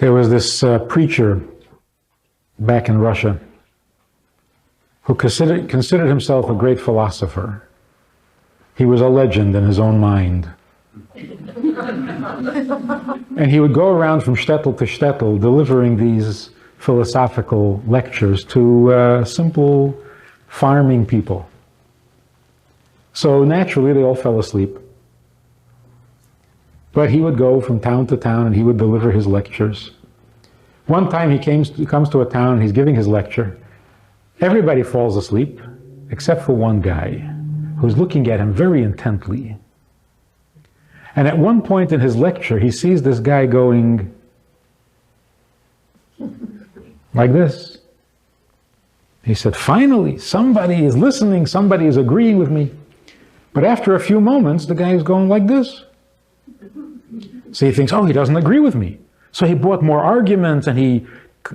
There was this preacher back in Russia who considered himself a great philosopher. He was a legend in his own mind. And he would go around from shtetl to shtetl delivering these philosophical lectures to simple farming people. So naturally they all fell asleep. But he would go from town to town and he would deliver his lectures. One time he comes to a town and he's giving his lecture. Everybody falls asleep except for one guy who's looking at him very intently. And at one point in his lecture, he sees this guy going like this. He said, finally, somebody is listening, somebody is agreeing with me. But after a few moments, the guy is going like this. So he thinks, oh, he doesn't agree with me. So he brought more arguments and he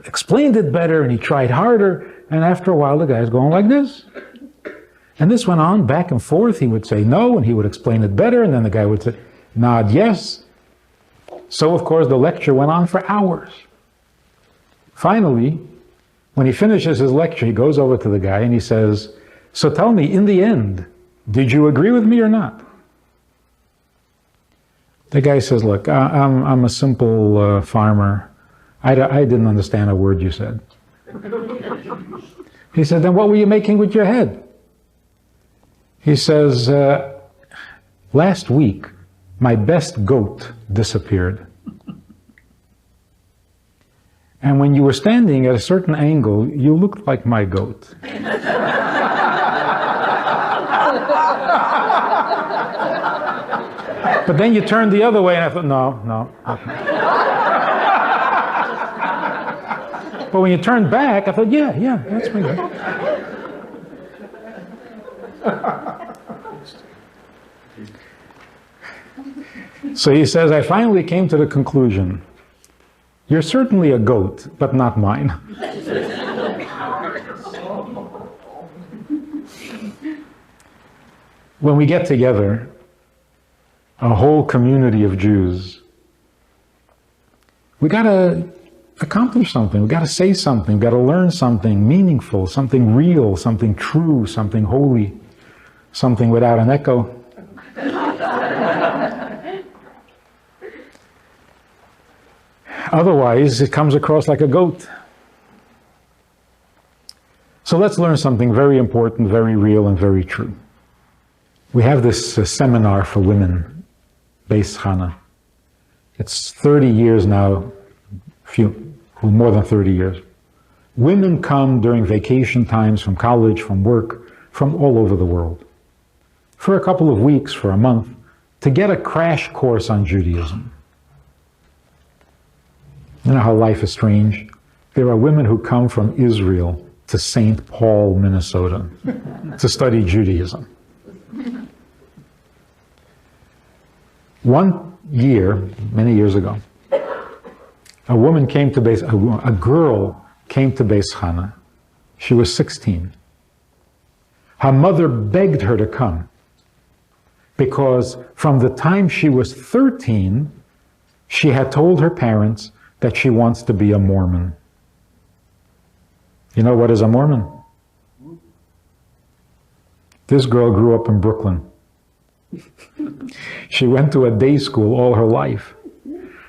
explained it better and he tried harder. And after a while, the guy's going like this. And this went on back and forth. He would say no and he would explain it better. And then the guy would say, nod yes. So, of course, the lecture went on for hours. Finally, when he finishes his lecture, he goes over to the guy and he says, so tell me, in the end, did you agree with me or not? The guy says, look, I'm a simple farmer. I didn't understand a word you said. He said, then what were you making with your head? He says, last week, my best goat disappeared. And when you were standing at a certain angle, you looked like my goat. But then you turned the other way, and I thought, no. But when you turned back, I thought, yeah, that's my goat. So he says, I finally came to the conclusion, you're certainly a goat, but not mine. When we get together, a whole community of Jews, we got to accomplish something. We got to say something. We got to learn something meaningful, something real, something true, something holy, something without an echo. Otherwise, it comes across like a goat. So let's learn something very important, very real, and very true. We have this seminar for women, Beis Chana. It's 30 years now, more than 30 years. Women come during vacation times from college, from work, from all over the world, for a couple of weeks, for a month, to get a crash course on Judaism. You know how life is strange? There are women who come from Israel to St. Paul, Minnesota, to study Judaism. One year, many years ago, a girl came to Beis Chana. She was 16. Her mother begged her to come because from the time she was 13, she had told her parents that she wants to be a Mormon. You know what is a Mormon? This girl grew up in Brooklyn. She went to a day school all her life.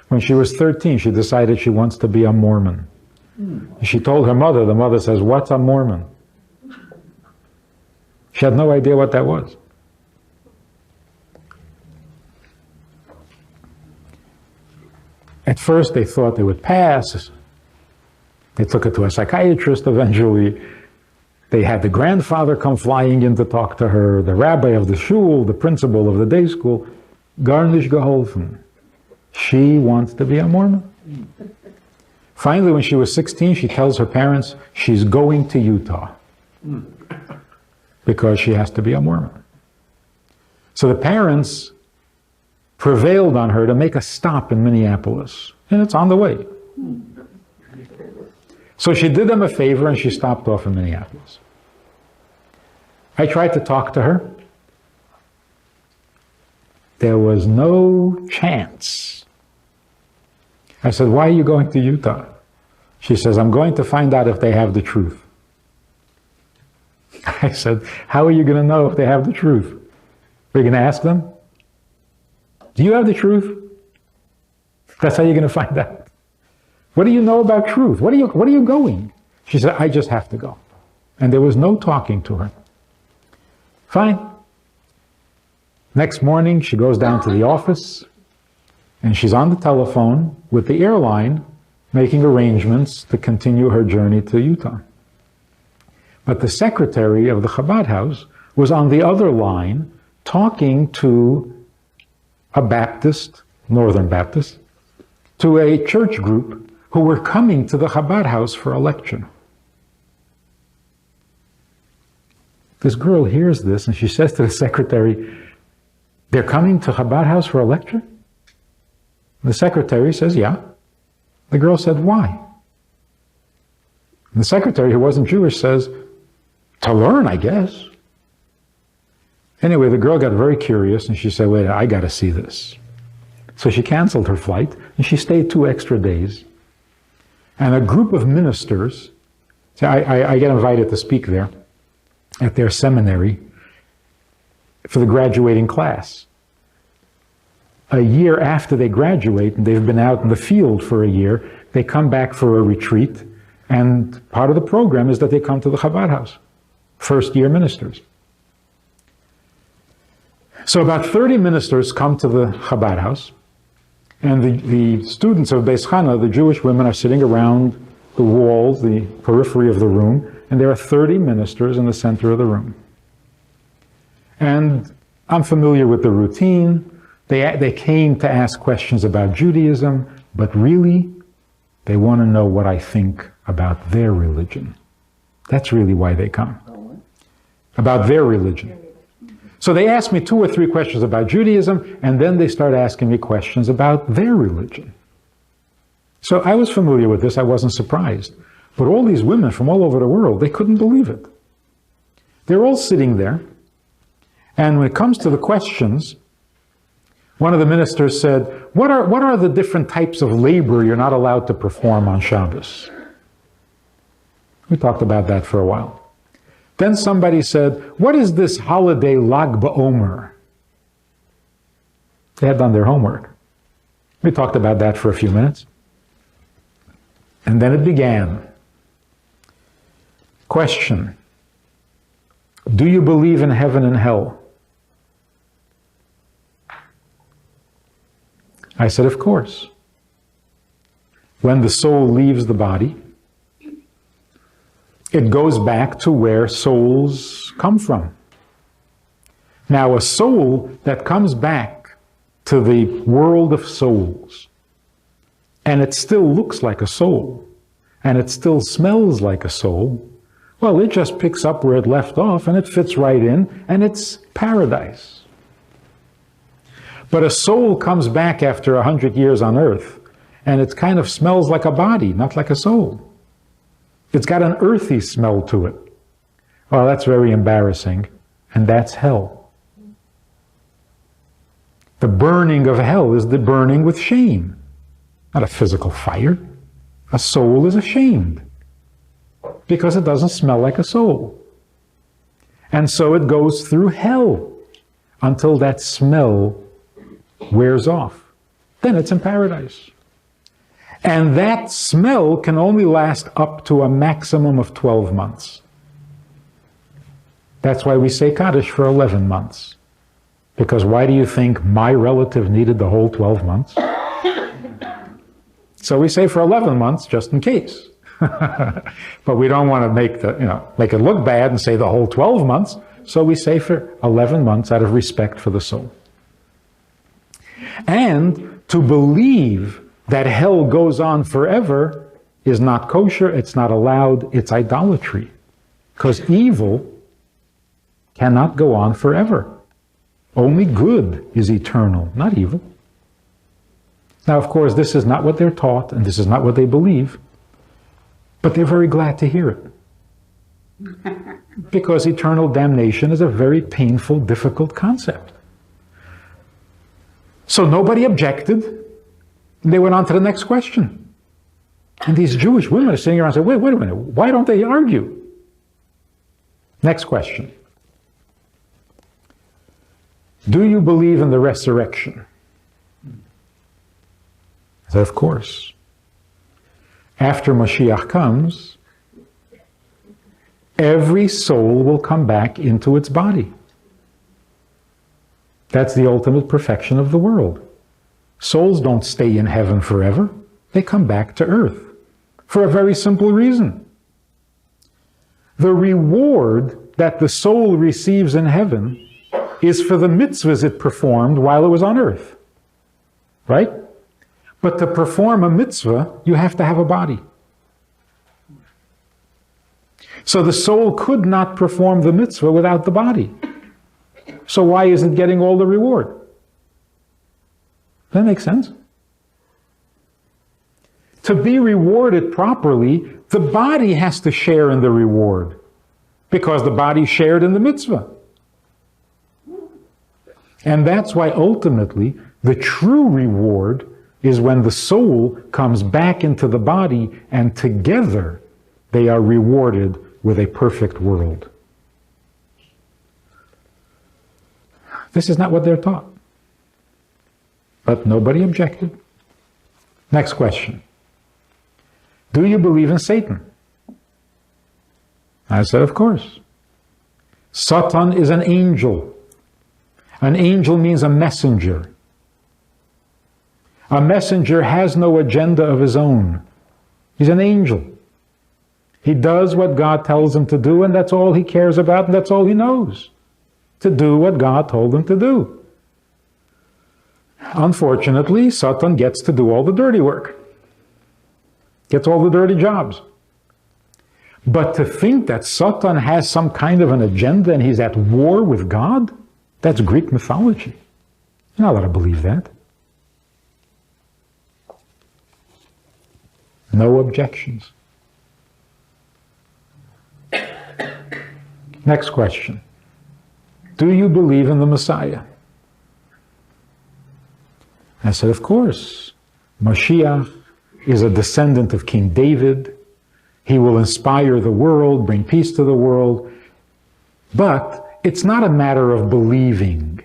When she was 13, she decided she wants to be a Mormon. She told her mother, the mother says, what's a Mormon? She had no idea what that was. At first, they thought they would pass. They took her to a psychiatrist eventually. They had the grandfather come flying in to talk to her, the rabbi of the shul, the principal of the day school. Gar nicht geholfen. She wants to be a Mormon. Finally, when she was 16, she tells her parents she's going to Utah because she has to be a Mormon. So the parents prevailed on her to make a stop in Minneapolis, and it's on the way. So she did them a favor and she stopped off in Minneapolis. I tried to talk to her. There was no chance. I said, why are you going to Utah? She says, I'm going to find out if they have the truth. I said, how are you going to know if they have the truth? Are you going to ask them? Do you have the truth? That's how you're going to find out. What do you know about truth? What are you going? She said, I just have to go. And there was no talking to her. Fine. Next morning, she goes down to the office, and she's on the telephone with the airline, making arrangements to continue her journey to Utah. But the secretary of the Chabad house was on the other line talking to a Baptist, Northern Baptist, to a church group who were coming to the Chabad house for a lecture. This girl hears this and she says to the secretary, they're coming to Chabad house for a lecture? The secretary says, yeah. The girl said, why? And the secretary, who wasn't Jewish, says, to learn, I guess. Anyway, the girl got very curious and she said, wait, I got to see this. So she canceled her flight and she stayed 2 extra days. And a group of ministers, so I get invited to speak there at their seminary for the graduating class. A year after they graduate, and they've been out in the field for a year, they come back for a retreat, and part of the program is that they come to the Chabad house, first-year ministers. So about 30 ministers come to the Chabad house, and the students of Beis Chana, the Jewish women, are sitting around the walls, the periphery of the room, and there are 30 ministers in the center of the room. And I'm familiar with the routine. They came to ask questions about Judaism, but really, they want to know what I think about their religion. That's really why they come. About their religion. So they asked me 2 or 3 questions about Judaism, and then they start asking me questions about their religion. So I was familiar with this, I wasn't surprised. But all these women from all over the world, they couldn't believe it. They're all sitting there, and when it comes to the questions, one of the ministers said, what are the different types of labor you're not allowed to perform on Shabbos? We talked about that for a while. Then somebody said, what is this holiday Lag BaOmer? They had done their homework. We talked about that for a few minutes. And then it began. Question. Do you believe in heaven and hell? I said, of course. When the soul leaves the body, it goes back to where souls come from. Now, a soul that comes back to the world of souls, and it still looks like a soul, and it still smells like a soul, well, it just picks up where it left off, and it fits right in, and it's paradise. But a soul comes back after 100 years on earth, and it kind of smells like a body, not like a soul. It's got an earthy smell to it. Well, that's very embarrassing, and that's hell. The burning of hell is the burning with shame, not a physical fire. A soul is ashamed because it doesn't smell like a soul. And so it goes through hell until that smell wears off. Then it's in paradise. And that smell can only last up to a maximum of 12 months. That's why we say Kaddish for 11 months. Because why do you think my relative needed the whole 12 months? So we say for 11 months, just in case. But we don't want to make it look bad and say the whole 12 months. So we say for 11 months out of respect for the soul. And to believe that hell goes on forever is not kosher, it's not allowed, it's idolatry. Because evil cannot go on forever. Only good is eternal, not evil. Now, of course, this is not what they're taught, and this is not what they believe, but they're very glad to hear it. Because eternal damnation is a very painful, difficult concept. So nobody objected. They went on to the next question. And these Jewish women are sitting around and saying, wait a minute, why don't they argue? Next question. Do you believe in the resurrection? I said, of course. After Mashiach comes, every soul will come back into its body. That's the ultimate perfection of the world. Souls don't stay in heaven forever. They come back to earth for a very simple reason. The reward that the soul receives in heaven is for the mitzvahs it performed while it was on earth. Right? But to perform a mitzvah, you have to have a body. So the soul could not perform the mitzvah without the body. So why is it getting all the reward? Does that make sense? To be rewarded properly, the body has to share in the reward, because the body shared in the mitzvah. And that's why ultimately the true reward is when the soul comes back into the body and together they are rewarded with a perfect world. This is not what they're taught. But nobody objected. Next question. Do you believe in Satan? I said, of course. Satan is an angel. An angel means a messenger. A messenger has no agenda of his own. He's an angel. He does what God tells him to do, and that's all he cares about, and that's all he knows. To do what God told him to do. Unfortunately, Satan gets to do all the dirty work. Gets all the dirty jobs. But to think that Satan has some kind of an agenda and he's at war with God, that's Greek mythology. You're not allowed to believe that. No objections. Next question. Do you believe in the Messiah? I said, of course. Mashiach is a descendant of King David. He will inspire the world, bring peace to the world. But it's not a matter of believing.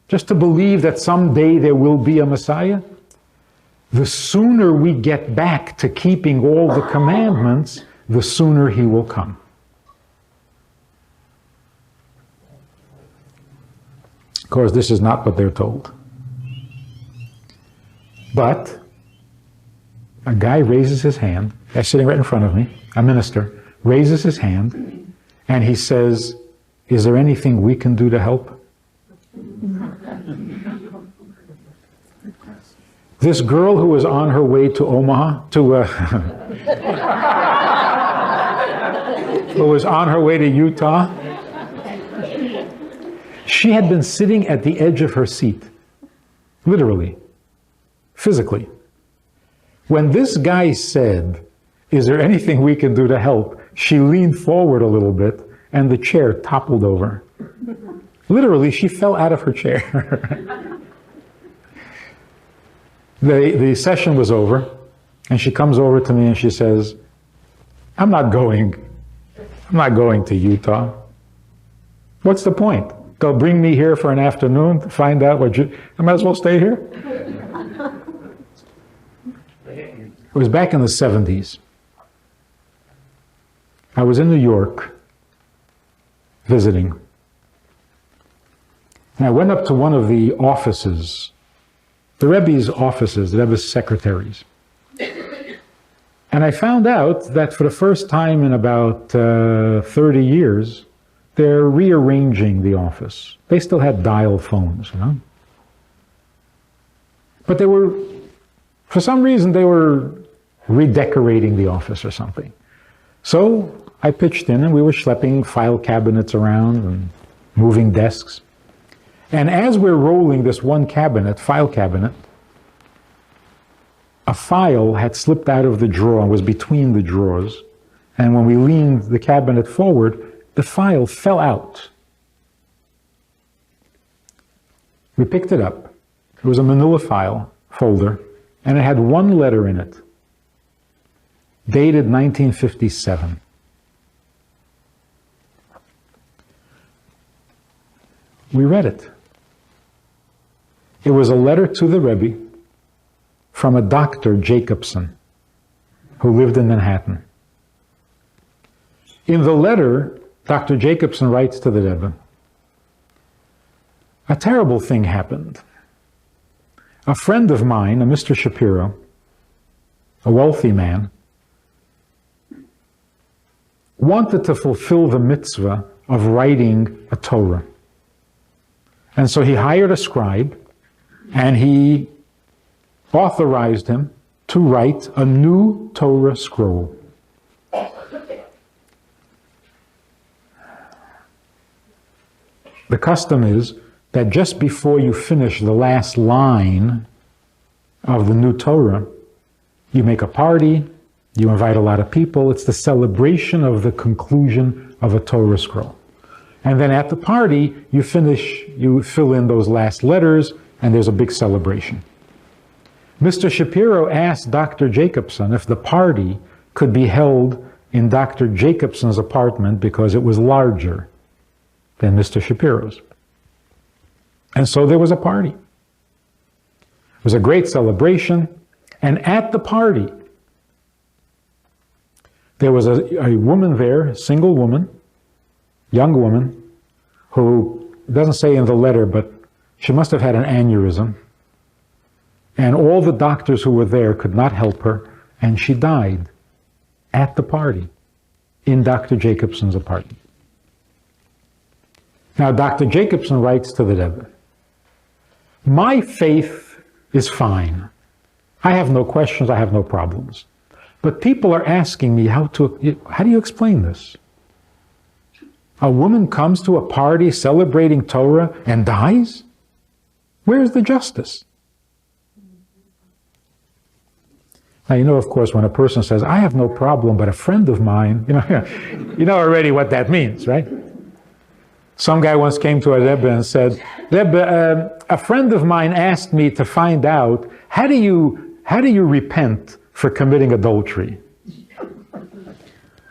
Just to believe that someday there will be a Messiah. The sooner we get back to keeping all the commandments, the sooner he will come. Of course, this is not what they're told. But a guy raises his hand, that's sitting right in front of me, a minister, raises his hand, and he says, is there anything we can do to help? This girl who was on her way to Omaha, who was on her way to Utah, she had been sitting at the edge of her seat, literally, physically. When this guy said, is there anything we can do to help? She leaned forward a little bit and the chair toppled over. Literally, she fell out of her chair. The session was over and she comes over to me and she says, I'm not going to Utah. What's the point? They'll bring me here for an afternoon to find out I might as well stay here. It was back in the 70s. I was in New York visiting. And I went up to one of the offices, the Rebbe's offices, the Rebbe's secretaries. And I found out that for the first time in about 30 years, they're rearranging the office. They still had dial phones, you know. But they were, for some reason, they were redecorating the office or something. So I pitched in and we were schlepping file cabinets around and moving desks. And as we're rolling this one cabinet, file cabinet, a file had slipped out of the drawer and was between the drawers. And when we leaned the cabinet forward, the file fell out. We picked it up. It was a manila file folder, and it had one letter in it, dated 1957. We read it. It was a letter to the Rebbe from a Dr. Jacobson who lived in Manhattan. In the letter, Dr. Jacobson writes to the Rebbe, a terrible thing happened. A friend of mine, a Mr. Shapiro, a wealthy man, wanted to fulfill the mitzvah of writing a Torah. And so he hired a scribe, and he authorized him to write a new Torah scroll. The custom is that just before you finish the last line of the new Torah, you make a party, you invite a lot of people. It's the celebration of the conclusion of a Torah scroll. And then at the party, you fill in those last letters, and there's a big celebration. Mr. Shapiro asked Dr. Jacobson if the party could be held in Dr. Jacobson's apartment because it was larger than Mr. Shapiro's. And so there was a party. It was a great celebration, and at the party, there was a woman there, a single woman, young woman, who, it doesn't say in the letter, but she must have had an aneurysm. And all the doctors who were there could not help her, and she died at the party in Dr. Jacobson's apartment. Now, Dr. Jacobson writes to the Rebbe, my faith is fine. I have no questions, I have no problems. But people are asking me how do you explain this? A woman comes to a party celebrating Torah and dies? Where's the justice? Now, you know, of course, when a person says, I have no problem, but a friend of mine, you know already what that means, right? Some guy once came to a Rebbe and said, Rebbe, a friend of mine asked me to find out, how do you repent for committing adultery?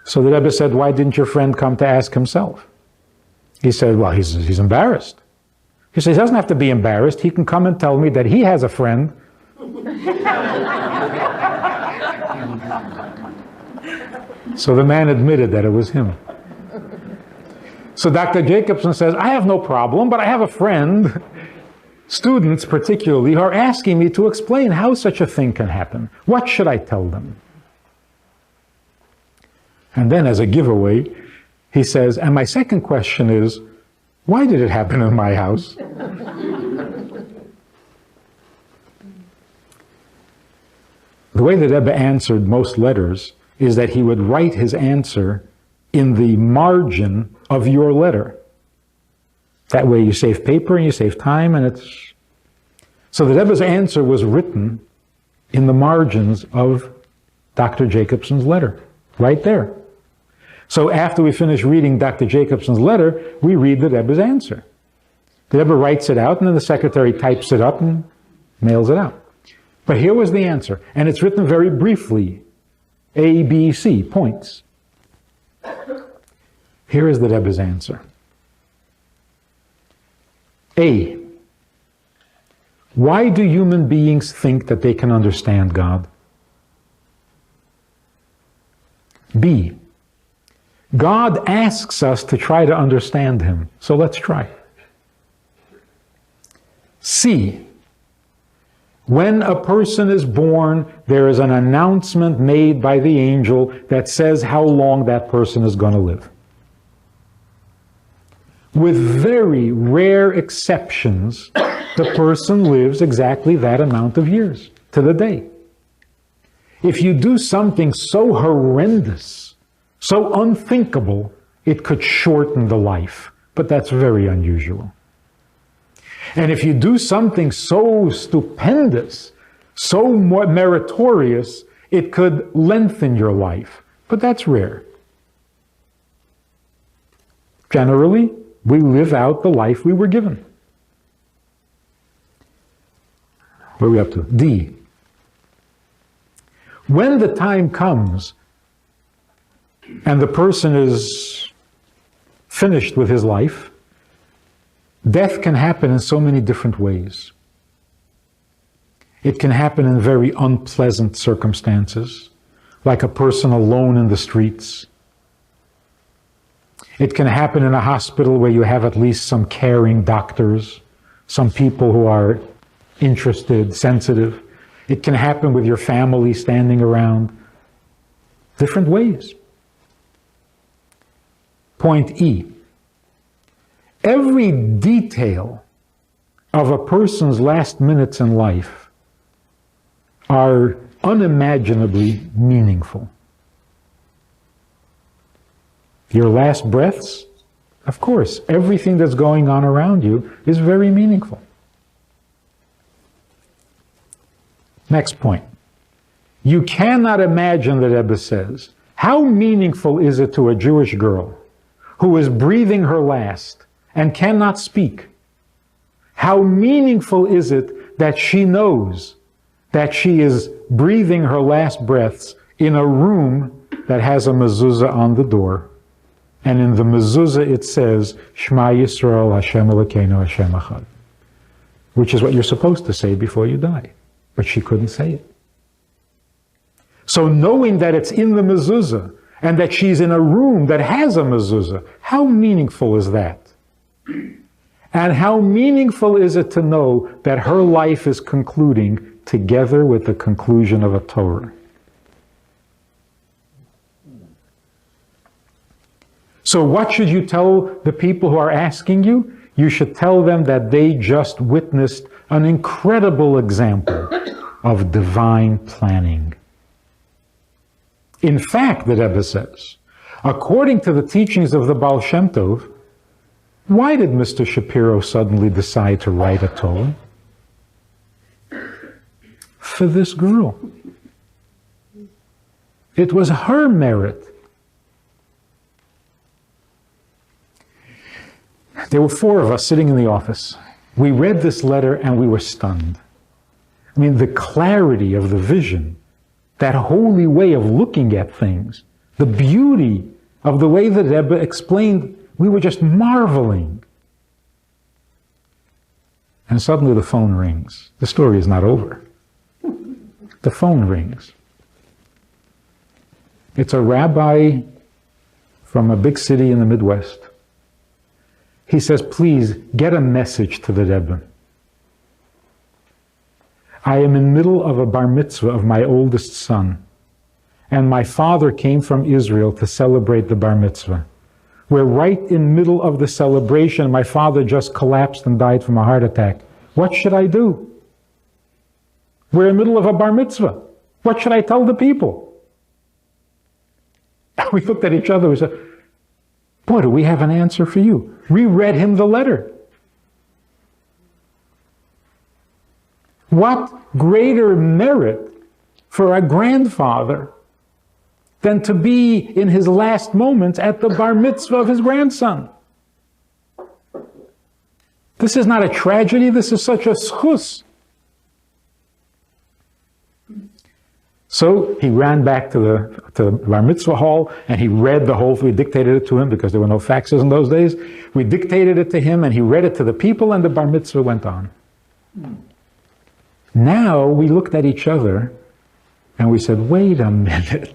So the Rebbe said, why didn't your friend come to ask himself? He said, well, he's embarrassed. He says, he doesn't have to be embarrassed. He can come and tell me that he has a friend. So the man admitted that it was him. So Dr. Jacobson says, I have no problem, but I have a friend, students particularly, who are asking me to explain how such a thing can happen. What should I tell them? And then as a giveaway, he says, and my second question is, why did it happen in my house? The way that Rebbe answered most letters is that he would write his answer in the margin of your letter. That way you save paper and you save time, and it's... So the Rebbe's answer was written in the margins of Dr. Jacobson's letter, right there. So after we finish reading Dr. Jacobson's letter, we read the Rebbe's answer. The Rebbe writes it out, and then the secretary types it up and mails it out. But here was the answer, and it's written very briefly, A, B, C, points. Here is the Rebbe's answer. A, why do human beings think that they can understand God? B, God asks us to try to understand Him, so let's try. C, when a person is born, there is an announcement made by the angel that says how long that person is going to live. With very rare exceptions, the person lives exactly that amount of years, to the day. If you do something so horrendous, so unthinkable, it could shorten the life, but that's very unusual. And if you do something so stupendous, so meritorious, it could lengthen your life, but that's rare. Generally, we live out the life we were given. What are we up to? D. When the time comes and the person is finished with his life, death can happen in so many different ways. It can happen in very unpleasant circumstances, like a person alone in the streets. It can happen in a hospital where you have at least some caring doctors, some people who are interested, sensitive. It can happen with your family standing around. Different ways. Point E. Every detail of a person's last minutes in life are unimaginably meaningful. Your last breaths, of course, everything that's going on around you is very meaningful. Next point. You cannot imagine, the Rebbe says, how meaningful is it to a Jewish girl who is breathing her last and cannot speak? How meaningful is it that she knows that she is breathing her last breaths in a room that has a mezuzah on the door, and in the mezuzah it says, Shema Yisrael Hashem Elokeinu Hashem Echad, which is what you're supposed to say before you die. But she couldn't say it. So knowing that it's in the mezuzah, and that she's in a room that has a mezuzah, how meaningful is that? And how meaningful is it to know that her life is concluding together with the conclusion of a Torah? So what should you tell the people who are asking you? You should tell them that they just witnessed an incredible example of divine planning. In fact, the Rebbe says, according to the teachings of the Baal Shem Tov, why did Mr. Shapiro suddenly decide to write a Torah? For this girl. It was her merit. There were 4 of us sitting in the office. We read this letter and we were stunned. I mean, the clarity of the vision, that holy way of looking at things, the beauty of the way that Rebbe explained, we were just marveling. And suddenly the phone rings. The story is not over. The phone rings. It's a rabbi from a big city in the Midwest. He says, please get a message to the Rebbe. I am in the middle of a bar mitzvah of my oldest son, and my father came from Israel to celebrate the bar mitzvah. We're right in the middle of the celebration. My father just collapsed and died from a heart attack. What should I do? We're in the middle of a bar mitzvah. What should I tell the people? We looked at each other and said, boy, do we have an answer for you. We read him the letter. What greater merit for a grandfather than to be in his last moments at the bar mitzvah of his grandson? This is not a tragedy, this is such a schus. So he ran back to the bar mitzvah hall and he read the whole thing. We dictated it to him because there were no faxes in those days. We dictated it to him and he read it to the people and the bar mitzvah went on. Now we looked at each other and we said, wait a minute.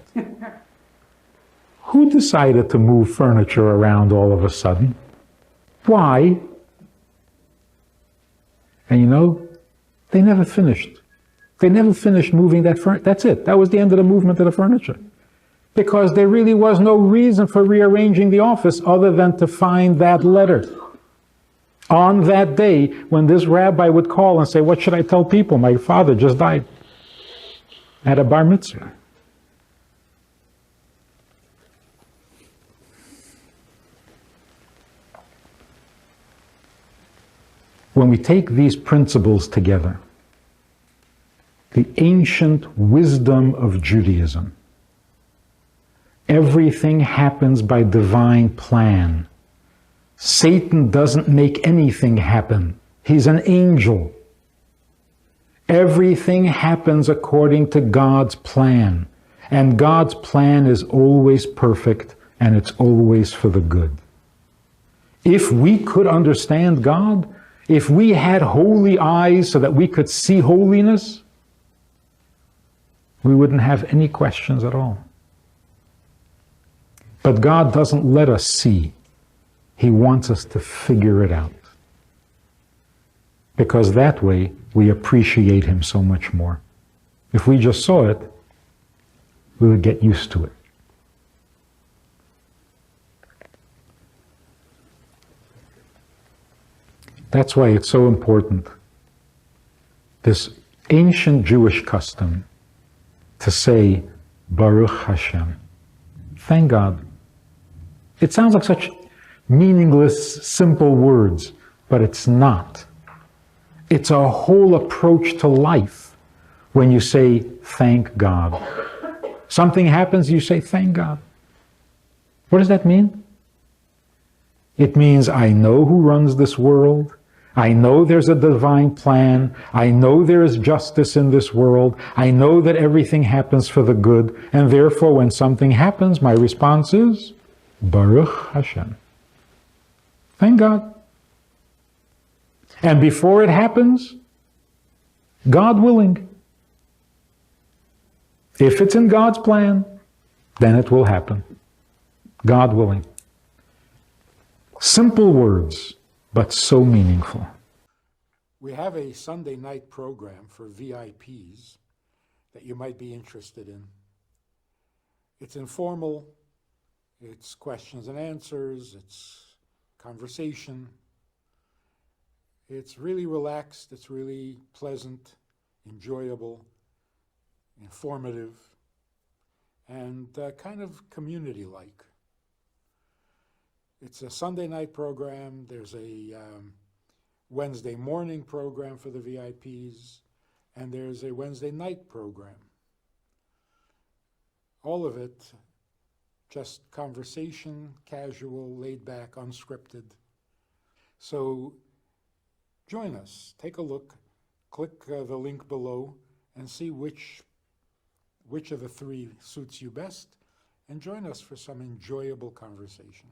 Who decided to move furniture around all of a sudden? Why? And you know, they never finished. They never finished moving that furniture. That's it. That was the end of the movement of the furniture. Because there really was no reason for rearranging the office other than to find that letter. On that day, when this rabbi would call and say, what should I tell people? My father just died at a bar mitzvah. When we take these principles together, the ancient wisdom of Judaism, everything happens by divine plan. Satan doesn't make anything happen. He's an angel. Everything happens according to God's plan. And God's plan is always perfect, and it's always for the good. If we could understand God, if we had holy eyes so that we could see holiness, we wouldn't have any questions at all. But God doesn't let us see. He wants us to figure it out. Because that way, we appreciate Him so much more. If we just saw it, we would get used to it. That's why it's so important, this ancient Jewish custom, to say, Baruch Hashem. Thank God. It sounds like such meaningless, simple words, but it's not. It's a whole approach to life when you say, thank God. Something happens, you say, thank God. What does that mean? It means I know who runs this world. I know there's a divine plan. I know there is justice in this world. I know that everything happens for the good. And therefore, when something happens, my response is, Baruch Hashem. Thank God. And before it happens, God willing. If it's in God's plan, then it will happen. God willing. Simple words, but so meaningful. We have a Sunday night program for VIPs that you might be interested in. It's informal, it's questions and answers, it's conversation. It's really relaxed, it's really pleasant, enjoyable, informative, and kind of community-like. It's a Sunday night program. There's a Wednesday morning program for the VIPs, and there's a Wednesday night program. All of it just conversation, casual, laid back, unscripted. So join us, take a look, click the link below, and see which of the three suits you best, and join us for some enjoyable conversation.